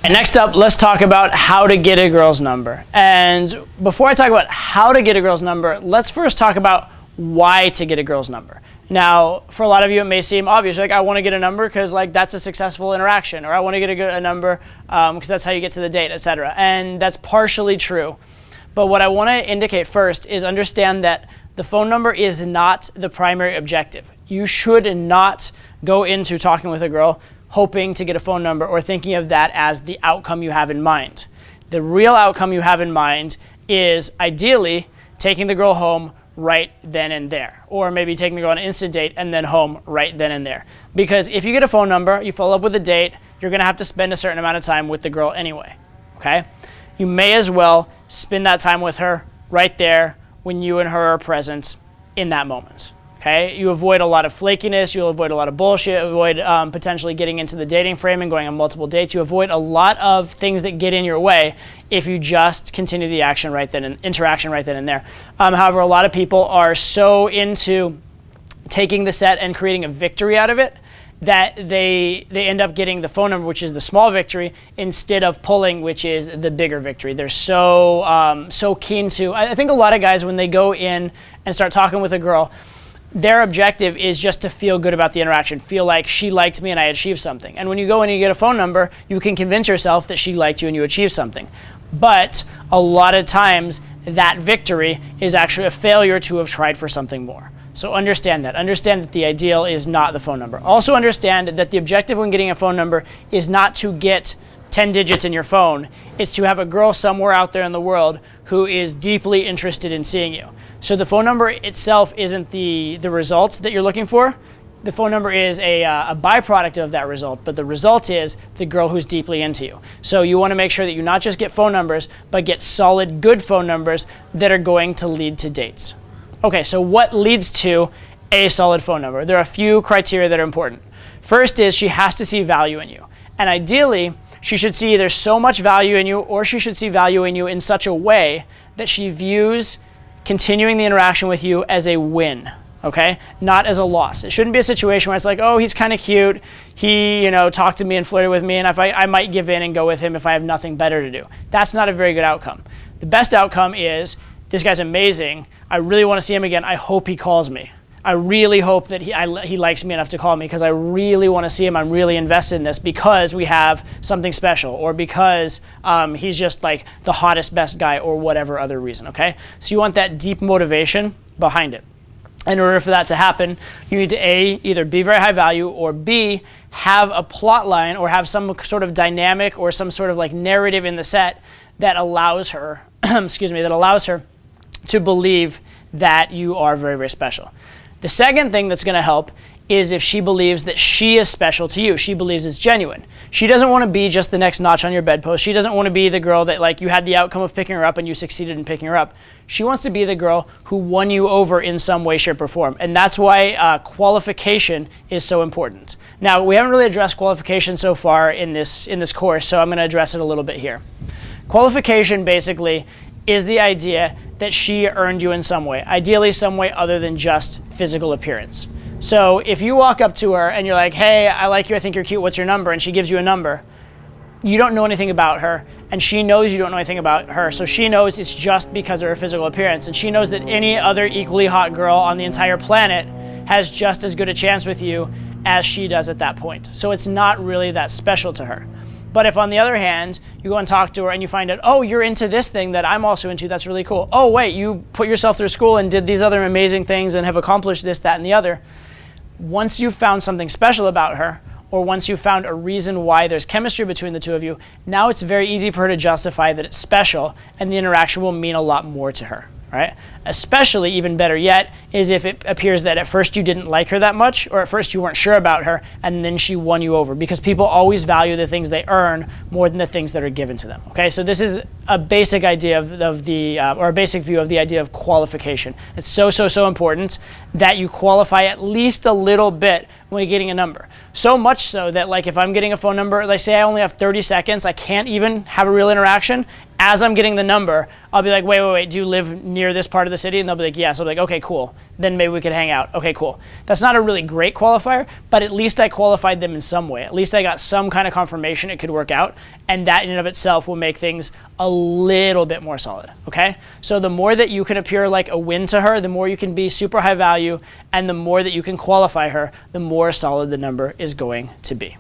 And next up, let's talk about how to get a girl's number. And before I talk about how to get a girl's number, let's first talk about why to get a girl's number. Now, for a lot of you, it may seem obvious, like I want to get a number because like that's a successful interaction, or I want to get a number because that's how you get to the date, etc. And that's partially true. But what I want to indicate first is understand that the phone number is not the primary objective. You should not go into talking with a girl hoping to get a phone number or thinking of that as the outcome you have in mind. The real outcome you have in mind is ideally taking the girl home right then and there, or maybe taking the girl on an instant date and then home right then and there. Because if you get a phone number, you follow up with a date, you're gonna have to spend a certain amount of time with the girl anyway, okay? You may as well spend that time with her right there when you and her are present in that moment. Okay, you avoid a lot of flakiness, you'll avoid a lot of bullshit, avoid potentially getting into the dating frame and going on multiple dates. You avoid a lot of things that get in your way if you just continue the action right then and interaction right then and there. However, a lot of people are so into taking the set and creating a victory out of it that they end up getting the phone number, which is the small victory, instead of pulling, which is the bigger victory. They're so keen to. I think a lot of guys, when they go in and start talking with a girl, their objective is just to feel good about the interaction, feel like she liked me and I achieved something. And when you go in and you get a phone number, you can convince yourself that she liked you and you achieved something. But a lot of times, that victory is actually a failure to have tried for something more. So understand that. Understand that the ideal is not the phone number. Also understand that the objective when getting a phone number is not to get 10 digits in your phone. It's to have a girl somewhere out there in the world who is deeply interested in seeing you. So the phone number itself isn't the result that you're looking for. The phone number is a byproduct of that result, but the result is the girl who's deeply into you. So you want to make sure that you not just get phone numbers, but get solid, good phone numbers that are going to lead to dates. Okay, so what leads to a solid phone number? There are a few criteria that are important. First is she has to see value in you. And ideally, she should see either so much value in you or she should see value in you in such a way that she views continuing the interaction with you as a win, okay? Not as a loss. It shouldn't be a situation where it's like, oh, he's kind of cute. He, talked to me and flirted with me, and I might give in and go with him if I have nothing better to do. That's not a very good outcome. The best outcome is, this guy's amazing. I really want to see him again. I hope he calls me. I really hope that he likes me enough to call me because I really want to see him. I'm really invested in this because we have something special, or because he's just like the hottest, best guy, or whatever other reason, okay? So you want that deep motivation behind it. In order for that to happen, you need to A, either be very high value, or B, have a plot line or have some sort of dynamic or some sort of like narrative in the set that allows her, that allows her to believe that you are very, very special. The second thing that's going to help is if she believes that she is special to you. She believes it's genuine. She doesn't want to be just the next notch on your bedpost. She doesn't want to be the girl that like you had the outcome of picking her up and you succeeded in picking her up. She wants to be the girl who won you over in some way, shape, or form. And that's why qualification is so important. Now, we haven't really addressed qualification so far in this course, so I'm going to address it a little bit here. Qualification basically is the idea that she earned you in some way, ideally some way other than just physical appearance. So if you walk up to her and you're like, hey, I like you, I think you're cute, what's your number? And she gives you a number. You don't know anything about her, and she knows you don't know anything about her, so she knows it's just because of her physical appearance, and she knows that any other equally hot girl on the entire planet has just as good a chance with you as she does at that point. So it's not really that special to her. But if, on the other hand, you go and talk to her and you find out, oh, you're into this thing that I'm also into, that's really cool. Oh, wait, you put yourself through school and did these other amazing things and have accomplished this, that, and the other. Once you've found something special about her, or once you've found a reason why there's chemistry between the two of you, now it's very easy for her to justify that it's special, and the interaction will mean a lot more to her, right? Especially, even better yet, is if it appears that at first you didn't like her that much, or at first you weren't sure about her, and then she won you over, because people always value the things they earn more than the things that are given to them. Okay, so this is a basic idea or a basic view of the idea of qualification. It's so important that you qualify at least a little bit when you're getting a number. So much so that, like, if I'm getting a phone number, let's say I only have 30 seconds, I can't even have a real interaction, as I'm getting the number, I'll be like, wait, do you live near this part of the city? And they'll be like, yes. I'll be like, okay, cool. Then maybe we could hang out. Okay, cool. That's not a really great qualifier, but at least I qualified them in some way. At least I got some kind of confirmation it could work out, and that in and of itself will make things a little bit more solid, okay? So the more that you can appear like a win to her, the more you can be super high value, and the more that you can qualify her, the more solid the number is going to be.